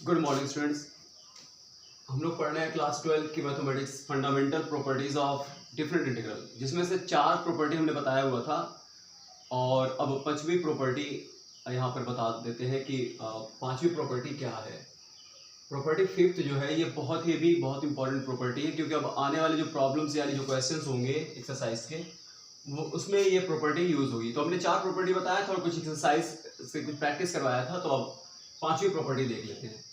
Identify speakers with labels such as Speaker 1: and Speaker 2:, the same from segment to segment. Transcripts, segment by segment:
Speaker 1: Good morning students. हम लोग पढ़ रहे हैं क्लास 12 की mathematics fundamental properties of different integral, जिसमें से 4 प्रॉपर्टी हमने बताया हुआ था और अब 5वीं प्रॉपर्टी यहाँ पर बता देते हैं कि 5वीं प्रॉपर्टी क्या है। प्रॉपर्टी 5th जो है ये बहुत इंपॉर्टेंट प्रॉपर्टी है, क्योंकि अब आने वाले जो प्रॉब्लम्स यानी जो क्वेश्चंस होंगे एक्सरसाइज के वो उसमें ये प्रॉपर्टी यूज होगी। तो हमने 4 प्रॉपर्टी बताया था और कुछ एक्सरसाइज से कुछ प्रैक्टिस करवाया था। तो अब 5वीं प्रॉपर्टी देख लेते हैं।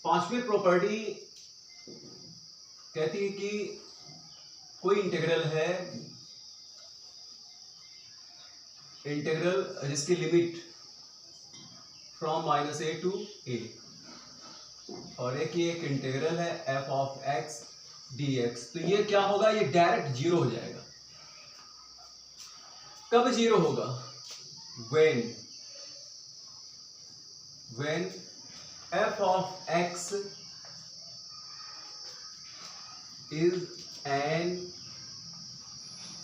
Speaker 1: 5वीं प्रॉपर्टी कहती है कि कोई इंटीग्रल है, इंटीग्रल जिसकी limit from -a to a, और एक इंटीग्रल है f ऑफ x dx। तो ये क्या होगा, ये डायरेक्ट जीरो हो जाएगा। कब जीरो होगा? when f of x is an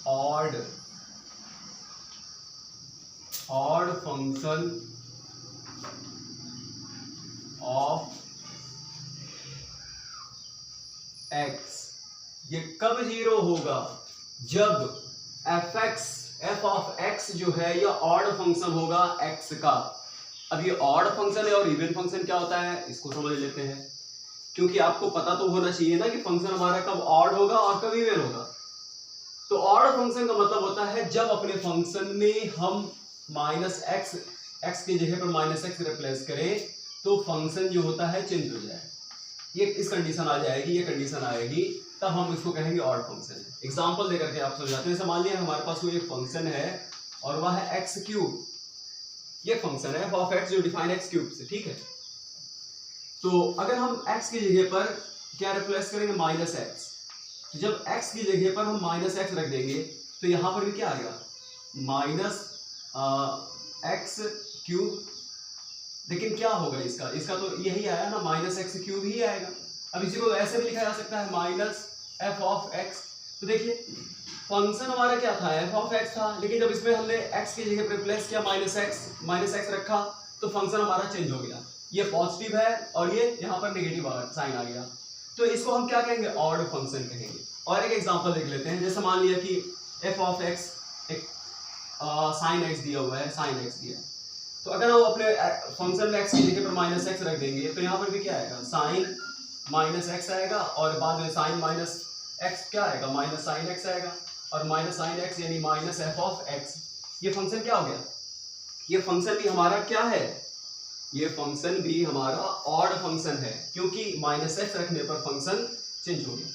Speaker 1: odd function of x। ये कब जीरो होगा? जब f ऑफ x जो है ये ऑड फंक्शन होगा x का। अब ये ऑड फंक्शन है और इवन फंक्शन क्या होता है इसको समझ लेते हैं, क्योंकि आपको पता तो होना चाहिए ना कि फंक्शन हमारा कब ऑड होगा और कब इवन होगा। तो ऑड फंक्शन का मतलब होता है जब अपने फंक्शन में हम x की जगह पर -x रिप्लेस करें तो फंक्शन जो होता है चेंज हो जाए। ये इस कंडीशन आ जाएगी, ये कंडीशन आएगी, तब हम इसको कहेंगे ऑड फंक्शन। एग्जांपल देकर के आप समझाते हैं। मान लिया हमारे पास कोई एक फंक्शन है और वह है एक्स क्यूब। ये फंक्शन है f ऑफ x जो डिफाइन एक्स क्यूब से, ठीक है। तो अगर हम x की जगह पर क्या रिप्लेस करेंगे? -x। तो जब x की जगह पर हम -x रख देंगे तो यहां पर भी क्या आएगा? -x cube. लेकिन क्या होगा इसका तो यही आया ना, -x क्यूब ही आएगा। अब इसी को ऐसे भी लिखा जा सकता है -f ऑफ x। तो देखिए फंक्शन हमारा क्या था? f ऑफ x था, लेकिन जब इसमें हमने x की जगह पर रिप्लेस किया -x रखा तो फंक्शन हमारा चेंज हो गया। ये पॉजिटिव है और ये यहाँ पर नेगेटिव साइन आ गया। तो इसको हम क्या कहेंगे? ऑड फंक्शन कहेंगे। और एक एग्जांपल देख लेते हैं। जैसे मान लिया कि f ऑफ x एक साइन x दिया हुआ है, साइन x दिया है। तो अगर हम अपने फंक्शन में x की जगह पर -x रख देंगे तो यहाँ पर भी क्या आएगा? साइन -x आएगा और बाद में साइन -x क्या आएगा? -sin x आएगा। और -sin x यानी -f ऑफ x। ये फंक्शन क्या हो गया? ये फंक्शन भी हमारा क्या है? ये फंक्शन भी हमारा ऑड फंक्शन है, क्योंकि -x रखने पर फंक्शन चेंज हो गया।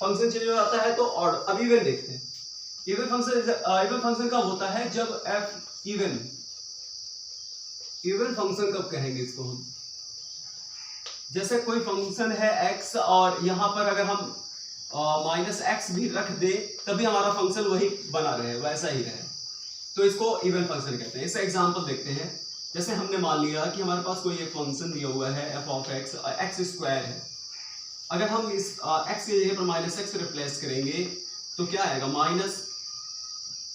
Speaker 1: फंक्शन चेंज हो जाता है तो ऑड। अब इवन देखते हैं। इवन फंक्शन कब होता है? जब f इवन फंक्शन कब कहेंगे इसको हम? जैसे कोई फंक्शन है x और यहां पर अगर हम -x भी रख दे तभी हमारा फंक्शन वही बना रहे, वैसा ही रहे, तो इसको इवन फंक्शन कहते हैं। इसका एग्जांपल देखते हैं। जैसे हमने मान लिया कि हमारे पास कोई एक फंक्शन दिया हुआ है f of x, x square है। अगर हम इस x की जगह पर -x रिप्लेस करेंगे तो क्या आएगा?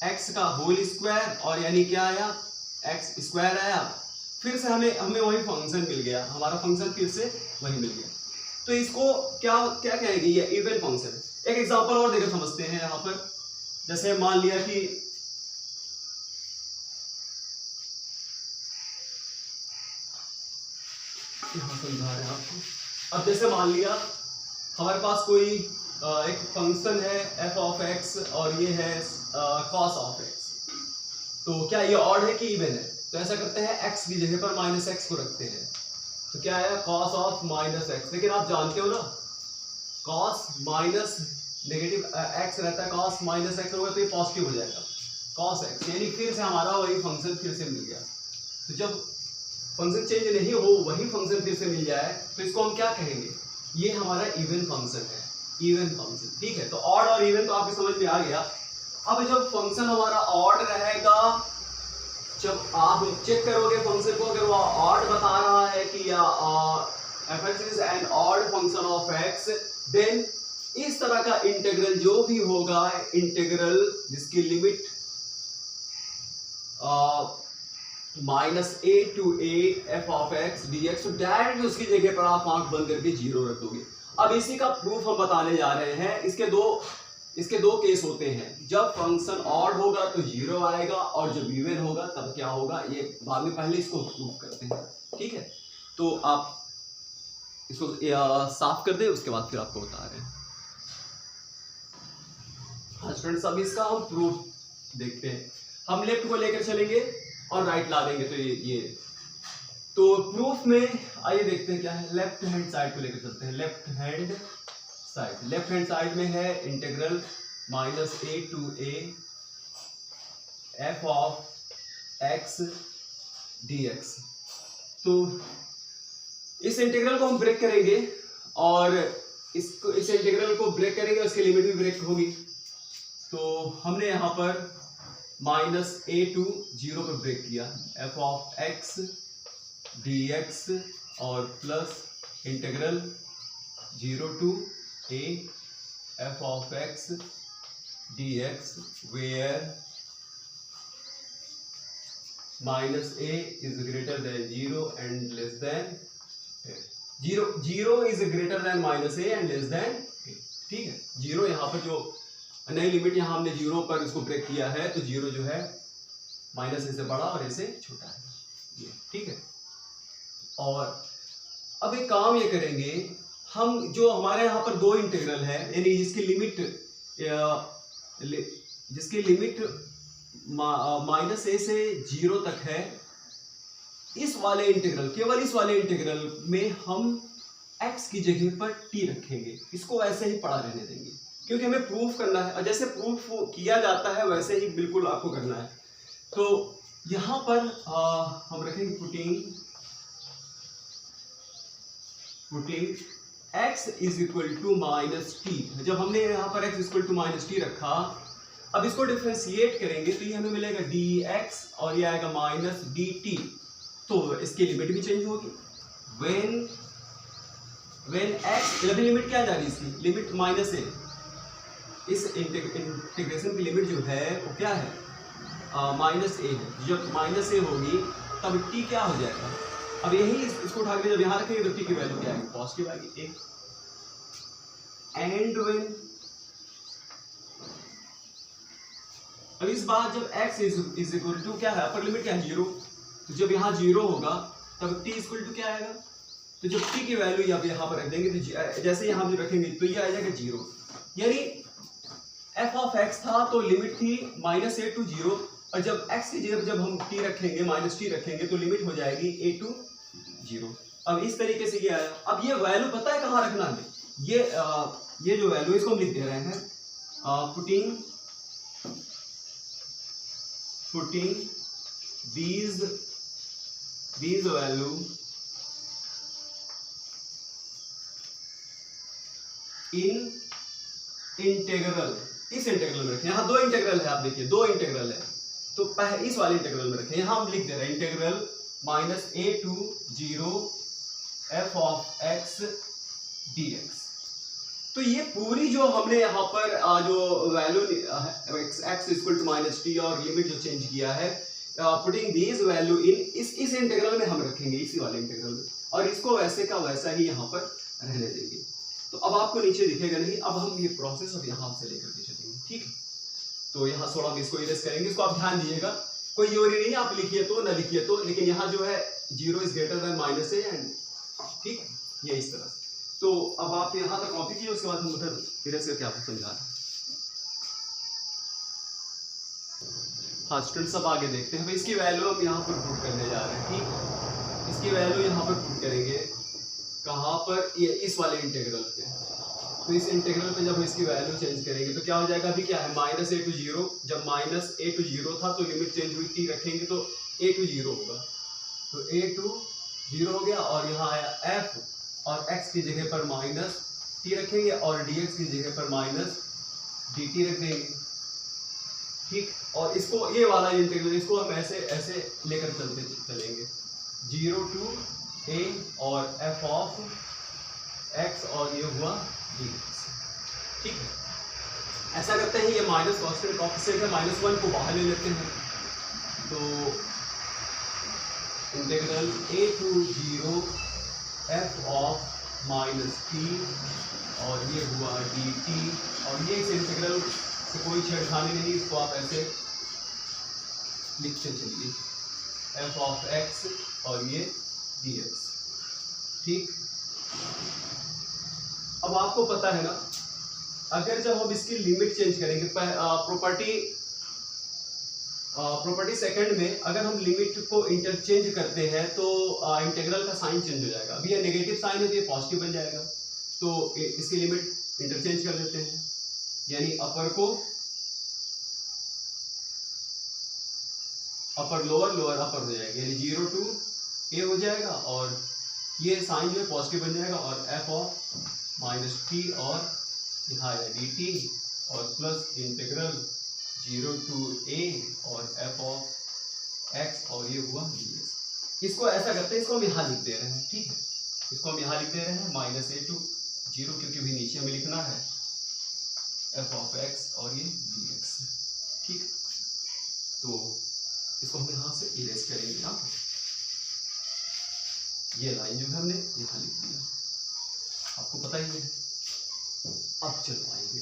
Speaker 1: -x का होल स्क्वायर, और यानी क्या आया? x स्क्वायर आया। फिर से हमें वही फंक्शन मिल गया, हमारा फंक्शन फिर से वही मिल गया। तो इसको क्या कहेंगे? ये इवन फंक्शन। एक एग्जांपल और देकर समझते हैं यहाँ पर। जैसे मान लिया कि समझा रहे हैं आपको। अब जैसे मान लिया हमारे पास कोई एक फंक्शन है f ऑफ x और ये है cos ऑफ x। तो क्या ये ऑड है कि इवन है? तो ऐसा करते हैं, x की जगह पर -x को रखते हैं तो क्या आया? cos of -x। लेकिन आप जानते हो ना, cos माइनस नेगेटिव x रहता है, cos -x होगा तो ये पॉजिटिव हो जाएगा cos x, यानी फिर से हमारा वही फंक्शन फिर से मिल गया। तो जब फंक्शन चेंज नहीं हो, वही फंक्शन फिर से मिल जाए तो इसको हम क्या कहेंगे? ये हमारा इवन फंक्शन है, इवन फंक्शन, ठीक है। तो ऑड और इवन तो आपके समझ में आ गया। अब जब फंक्शन हमारा ऑड रहेगा, जब आप चेक करोगे फंक्शन को, अगर वो ऑड बता रहा है कि या f(x) is an odd function of x, then इस तरह का इंटीग्रल जो भी होगा, इंटीग्रल जिसकी limit minus A to A F of x D X, तो डायरेक्ट उसकी जगह पर आप आंख बंद करके जीरो रख दोगे। अब इसी का प्रूफ हम बताने जा रहे हैं। इसके दो केस होते हैं, जब फंक्शन ऑड होगा तो जीरो आएगा और जब इवन होगा तब क्या होगा, ये बाद में, पहले इसको प्रूफ करते हैं, ठीक है। तो आप इसको साफ कर दे, उसके बाद फिर आपको बता रहे हैं। हाँ स्टूडेंट्स, अब इसका हम प्रूफ देखते हैं। हम लेफ्ट को लेकर चलेंगे और राइट ला देंगे, तो ये तो प्रूफ में आइए देखते हैं क्या है। लेफ्ट हैंड साइड को लेकर चलते हैं। लेफ्ट हैंड साइड में है integral minus A to A F of x D X. तो इस इंटीग्रल को हम ब्रेक करेंगे और इस इंटीग्रल को ब्रेक करेंगे, उसकी लिमिट भी ब्रेक होगी। तो हमने यहाँ पर माइनस ए टू जीरो पर ब्रेक किया, f of x D x और plus integral zero to A F of x D x where minus a is greater than zero and less than zero is greater than minus a and less than a, ठीक है। Zero यहाँ पर जो नई limit यहाँ हमने zero पर इसको ब्रेक किया है, तो जीरो जो है माइनस ए से बड़ा और ए से छोटा है, ये ठीक है। और अब एक काम ये करेंगे हम, जो हमारे यहाँ पर दो इंटीग्रल है, यानी जिसकी लिमिट माइनस ए से जीरो तक है, इस वाले इंटीग्रल, केवल इस वाले इंटीग्रल में हम x की जगह पर t रखेंगे, इसको ऐसे ही पड़ा रहने देंगे, क्योंकि हमें प्रूफ करना है और जैसे प्रूफ किया जाता है वैसे ही बिल्कुल आपको करना है। तो यहाँ पर हम रखेंगे putting x is equal to minus T. जब हमने यहाँ पर x equal to minus T रखा, अब इसको डिफरेंशिएट करेंगे तो ये हमें मिलेगा dx और ये आएगा माइनस dt। तो इसकी लिमिट भी चेंज होगी। when x, लिमिट क्या जा रही है इसकी, लिमिट माइनस ए, इस इंटीग्रेशन की लिमिट जो है वो क्या है, माइनस ए है। जब माइनस ए होगी तब टी क्या हो जाएगा, अब यही इसको उठा के जब यहाँ रखेंगे तो टी की वैल्यू क्या आएगी, पॉजिटिव आएगी ए। एंड व्हेन, अब इस बार जब x इज इक्वल टू क्या है, अपर लिमिट क्या है, जीरो, तो जब यहाँ जीरो होगा तब t इक्वल टू क्या आएगा, तो जब t की वैल्यू यहाँ पर रख देंगे तो जैसे यहाँ भी रखेंगे तो ये आ जाएगा जीरो। यानी f ऑफ x था तो लिमिट थी माइनस ए टू जीरो, और जब x की जगह जब हम t रखेंगे, माइनस टी रखेंगे, तो लिमिट हो जाएगी ए टू जीरो। अब इस तरीके से ये आया। अब ये वैल्यू पता है कहाँ रखना है, ये जो वैल्यू इसको हम लिख दे रहे हैं, putting these value in integral, इस इंटीग्रल में रखें। यहाँ दो इंटीग्रल है, आप देखिए दो इंटीग्रल है, तो पहले इस वाले इंटीग्रल में रखें। यहाँ हम लिख दे रहे हैं integral minus A to zero F of x D X. तो ये पूरी जो हमने यहाँ पर जो value X equal to minus T और लिमिट जो चेंज किया है, पुटिंग दीज वैल्यू इन इस इंटीग्रल में हम रखेंगे, इसी वाले इंटीग्रल में, और इसको वैसे का वैसा ही यहाँ पर रहने देंगे। तो अब आपको नीचे दिखेगा नहीं। अब हम ये प्रोसेस अब यहाँ से लेकर के चलेंगे, ठीक है। तो यहाँ थोड़ा हम इसको इरेज करेंगे, इसको आप ध्यान दीजिएगा, कोई योरी नहीं, आप लिखिए तो ना लिखिए तो, लेकिन यहाँ जो है zero is greater than minus a and, ठीक, ये इस तरह से। तो अब आप यहाँ तक कॉपी कीजिए, उसके बाद हम उधर इरेज करके आपको समझा रहे हैं। हाँ स्टूडेंट, सब आगे देखते हैं। इसकी वैल्यू हम यहाँ पर पुट करने जा रहे हैं, ठीक। इसकी वैल्यू यहाँ पर पुट करेंगे कहाँ पर, ये इस वाले इंटीग्रल पे। तो इस इंटीग्रल पे जब इसकी वैल्यू चेंज करेंगे तो क्या हो जाएगा, अभी क्या है माइनस ए टू जीरो, जब माइनस ए टू जीरो था तो लिमिट चेंज हुई, टी रखेंगे तो ए टू जीरो होगा, तो ए टू जीरो हो गया, और यहाँ आया एफ, और एक्स की जगह पर माइनस टी रखेंगे और डी एक्स की जगह पर माइनस डी टी रख देंगे, ठीक। और इसको ये वाला इंटीग्रल, इसको हम ऐसे ऐसे लेकर चलेंगे, जीरो टू ए और एफ ऑफ एक्स, और ये हुआ डी एक्स, ठीक है। ऐसा करते हैं, ये माइनस कॉन्स्टेंट कोएफिशिएंट है, माइनस वन को बाहर ले लेते हैं, तो integral a to 0 f of minus T और ये हुआ dt और ये इस इंटीग्रल से कोई छेड़खानी नहीं, इसको आप ऐसे लिखते चलिए f ऑफ x और ये dx। ठीक, अब आपको पता है ना, अगर जब हम इसकी लिमिट चेंज करेंगे प्रॉपर्टी सेकंड में अगर हम लिमिट को इंटरचेंज करते हैं तो इंटीग्रल का साइन चेंज हो जाएगा। अभी ये नेगेटिव साइन है तो ये पॉजिटिव बन जाएगा, तो इसकी लिमिट इंटरचेंज कर देते हैं, यानी अपर को अपर लोअर लोअर अपर हो जाएगा, यानी 0 टू a हो जाएगा और ये साइन जो है पॉजिटिव बन जाएगा और f ऑफ माइनस टी और यहाँ है dt और प्लस इंटीग्रल 0 टू a और f ऑफ x और ये हुआ dx। इसको ऐसा करते हैं, इसको हम यहाँ लिख दे रहे हैं। ठीक है, इसको हम यहाँ लिख दे रहे हैं माइनस a टू 0 क्योंकि भी नीचे हमें लिखना है f ऑफ x और ये dx। ठीक, तो इसको हम यहाँ से इरेज करेंगे। आप ये लाइन जो है हमने यहाँ लिख दिया, आपको पता ही है। अब चलो आएंगे।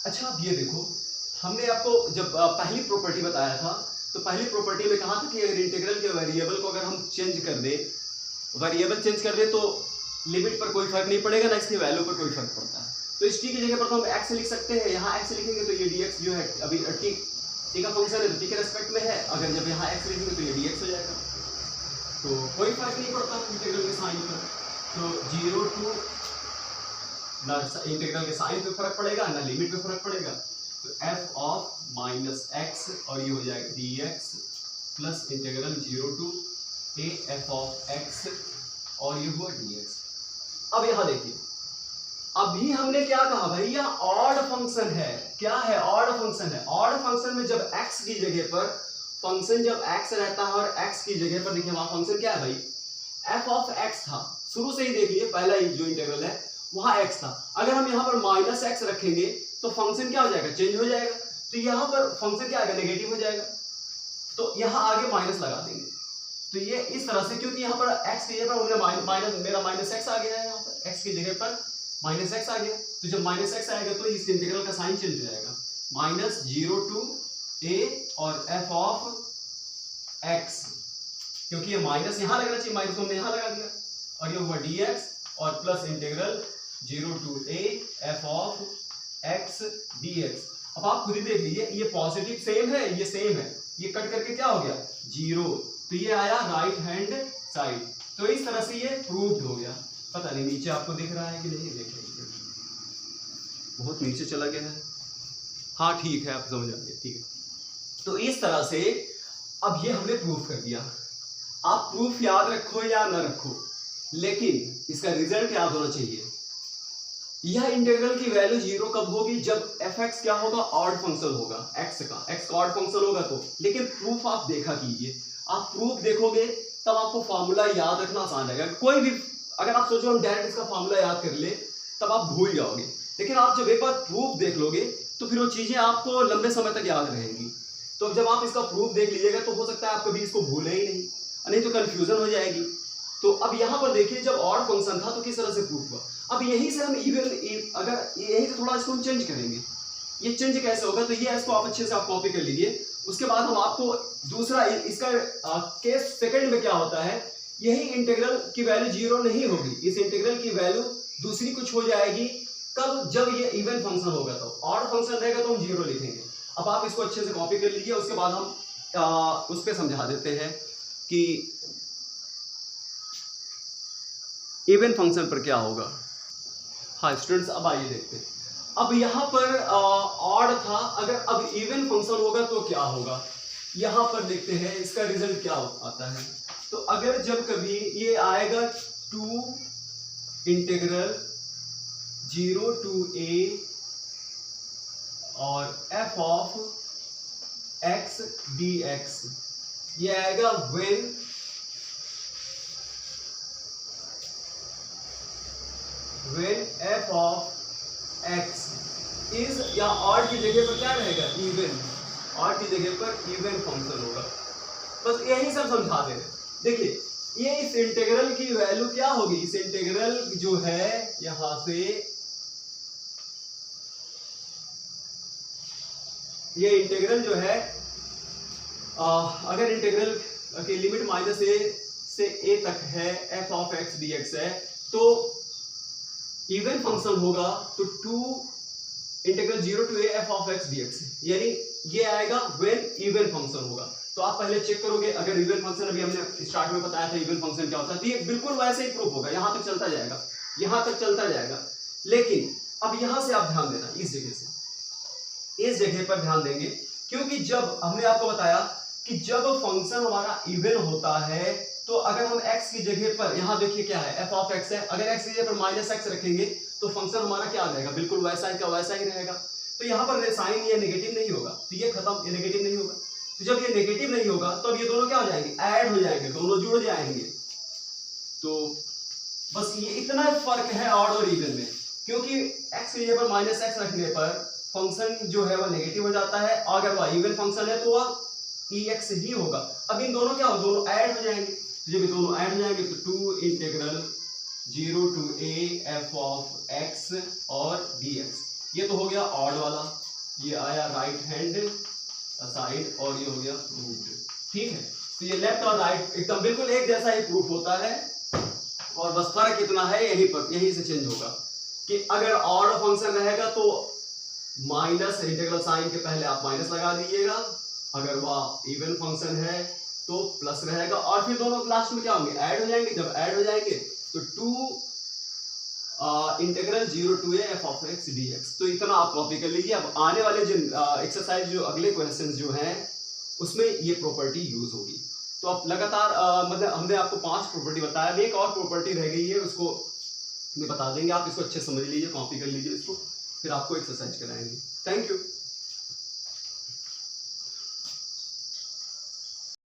Speaker 1: अच्छा, अब ये देखो, हमने आपको जब पहली प्रॉपर्टी बताया था तो पहली प्रॉपर्टी में कहा था कि अगर इंटीग्रल के वेरिएबल को अगर हम चेंज कर दे, वेरिएबल चेंज कर दे तो लिमिट पर कोई फर्क नहीं पड़ेगा ना इसकी वैल्यू पर कोई फर्क पड़ता है। तो इस टी की जगह पर तो हम x लिख सकते हैं, यहाँ x लिखेंगे तो ये dx जो है अभी टी का फंक्शन है तो टी के रेस्पेक्ट में है, अगर जब यहाँ x लिखेंगे तो ये dx हो जाएगा, तो कोई फर्क नहीं पड़ता इंटीग्रल के साइन पर। तो 0 टू ना इंटीग्रल के साइन पे फर्क पड़ेगा ना लिमिट पे फर्क पड़ेगा, तो f ऑफ माइनस x और ये हो जाएगा dx plus integral 0 to a f of x और ये हुआ dx। अब यहाँ देखिए, अभी हमने क्या कहा भैया, ऑड फंक्शन है। क्या है? ऑड फंक्शन है। ऑड फंक्शन में जब x की जगह पर फंक्शन जब x रहता है और x की जगह पर देखिए वहां फंक्शन क्या है भाई, f ऑफ x था, शुरू से ही देख लिए पहला जो इंटीग्रल है वहां x था। अगर हम यहाँ पर माइनस x रखेंगे तो फंक्शन क्या हो जाएगा, चेंज हो जाएगा, तो यहाँ पर फंक्शन क्या आएगा, नेगेटिव हो जाएगा, तो यहाँ आगे माइनस लगा देंगे। तो ये इस तरह से, क्योंकि यहाँ पर x की जगह पर हमने माइनस मेरा माइनस x आ गया है, यहाँ पर x की जगह पर माइनस x आ गया, तो जब माइनस x आएगा तो इस इंटीग्रल का साइन चेंज हो जाएगा, माइनस 0 टू a और f ऑफ x, क्योंकि ये माइनस यहाँ लगना चाहिए, माइनस हमने यहाँ लगा दिया, और ये हुआ dx और plus integral 0 to a f of x dx। अब आप खुद ही देख लीजिए, ये पॉजिटिव सेम है, ये सेम है, ये कट करके क्या हो गया 0, तो ये आया राइट हैंड साइड। तो इस तरह से ये प्रूव्ड हो गया। पता नहीं नीचे आपको दिख रहा है कि नहीं, देख लीजिए बहुत नीचे चला गया है। हाँ ठीक है, आप समझ आ गए, ठीक है। तो इस तरह से अब ये हमने प्रूफ कर दिया। आप प्रूफ याद रखो या ना रखो, लेकिन इसका रिजल्ट याद होना चाहिए। यह इंटीग्रल की वैल्यू 0 कब होगी, जब fx क्या होगा, ऑड फंक्शन होगा, x का ऑड फंक्शन होगा तो। लेकिन प्रूफ आप देखा कीजिए, आप प्रूफ देखोगे तब आपको फॉर्मूला याद रखना आसान रहेगा। कोई भी अगर आप सोचो हम डायरेक्ट इसका फॉर्मूला याद कर ले तब आप भूल जाओगे, लेकिन आप जब एक बार प्रूफ देख लोगे तो फिर वो चीजें आपको लंबे समय तक याद रहेंगी। तो जब आप इसका प्रूफ देख लीजिएगा तो हो सकता है आप कभी इसको भूलें ही नहीं तो कंफ्यूजन हो जाएगी। तो अब यहाँ पर देखिए, जब ऑड फंक्शन था तो किस तरह से प्रूफ हुआ। अब यहीं से हम इवन, अगर यहीं से थोड़ा इसको हम चेंज करेंगे, ये चेंज कैसे होगा, तो ये इसको आप अच्छे से आप कॉपी कर लीजिए। उसके बाद हम आपको दूसरा इसका केस सेकंड में क्या होता है, यही इंटीग्रल की वैल्यू 0 नहीं होगी, इस इंटीग्रल की वैल्यू दूसरी कुछ हो जाएगी। कब, जब ये इवन फंक्शन होगा, तो ऑड फंक्शन रहेगा तो हम 0 लिखेंगे। अब आप इसको अच्छे से कॉपी कर लीजिए, उसके बाद हम उस पर समझा देते हैं कि इवन फंक्शन पर क्या होगा। हाँ स्टूडेंट्स, अब आइए देखते हैं। अब यहाँ पर ऑड था, अगर अब इवन फंक्शन होगा तो क्या होगा, यहाँ पर देखते हैं इसका रिजल्ट क्या आता है। तो अगर जब कभी ये आएगा 2 इंटीग्रल 0 टू a और f ऑफ x dx, ये आएगा when f of x is, या ऑड की जगह पर क्या रहेगा, इवन, ऑड की जगह पर इवन फंक्शन होगा। बस यही सब समझा दे रहे। देखिए ये इस इंटीग्रल की वैल्यू क्या होगी, इस इंटीग्रल जो है यहां से ये इंटीग्रल जो है अगर इंटीग्रल की लिमिट माइनस ए से ए तक है F of x D X है तो इवन फंक्शन होगा तो 2 integral 0 to A F of x D X, यानी ये आएगा व्हेन इवन फंक्शन होगा। तो आप पहले चेक करोगे अगर इवन फंक्शन, अभी हमने स्टार्ट में बताया था इवन फंक्शन क्या होता है, तो ये बिल्कुल वैसे ही प्रूफ होगा, यहां तक चलता जाएगा, यहां तक चलता जाएगा। लेकिन अब यहां से आप ध्यान देना, इस जगह पर ध्यान देंगे, क्योंकि जब हमने आपको बताया कि जब फंक्शन हमारा इवन होता है तो अगर हम x की जगह पर, यहां देखिए क्या है f ऑफ x है, अगर x की जगह पर माइनस एक्स रखेंगे तो फंक्शन हमारा क्या आ जाएगा, बिल्कुल वैसा ही का वैसा ही रहेगा। तो यहाँ पर साइन ये नेगेटिव नहीं होगा, तो ये खत्म, ये नेगेटिव नहीं होगा। तो जब ये नेगेटिव नहीं होगा तो अब ये दोनों क्या हो जाएंगे, ऐड हो जाएंगे, दोनों जुड़ जाएंगे। तो बस ये इतना फर्क है ऑड और इवन में, क्योंकि x की जगह पर माइनस एक्स रखने पर फंक्शन जो है वह नेगेटिव हो जाता है, अगर वह इवन फंक्शन है तो वह ex ही होगा। अब इन दोनों क्या हो, दोनों ऐड हो जाएंगे, जब ये दोनों ऐड हो जाएंगे तो 2 integral 0 to A F of X और dx, ये तो हो गया ऑड वाला, ये आया राइट हैंड साइड और ये हो गया रूट, ठीक है। तो ये लेफ्ट और राइट एकदम बिल्कुल एक जैसा ही प्रूफ होता है, और बस फर्क इतना है यहीं पर, यहीं से चेंज होगा कि अगर ऑड फंक्शन रहेगा तो माइनस इंटीग्रल साइन के पहले आप माइनस लगा दीजिएगा, अगर वह इवन फंक्शन है तो प्लस रहेगा, और फिर दोनों लास्ट में क्या होंगे, ऐड हो जाएंगे। जब ऐड हो जाएंगे तो 2 integral 0 to A F of x D X. तो इतना आप कॉपी कर लीजिए। अब आने वाले जो एक्सरसाइज, जो अगले क्वेश्चन जो हैं उसमें ये प्रॉपर्टी यूज होगी। तो आप लगातार मतलब हमने आपको 5 प्रॉपर्टी बताया, एक और प्रॉपर्टी रह गई है, उसको बता देंगे, आप इसको अच्छे समझ लीजिए, कॉपी कर लीजिए इसको, फिर आपको एक्सरसाइज कराएंगे। Thank you.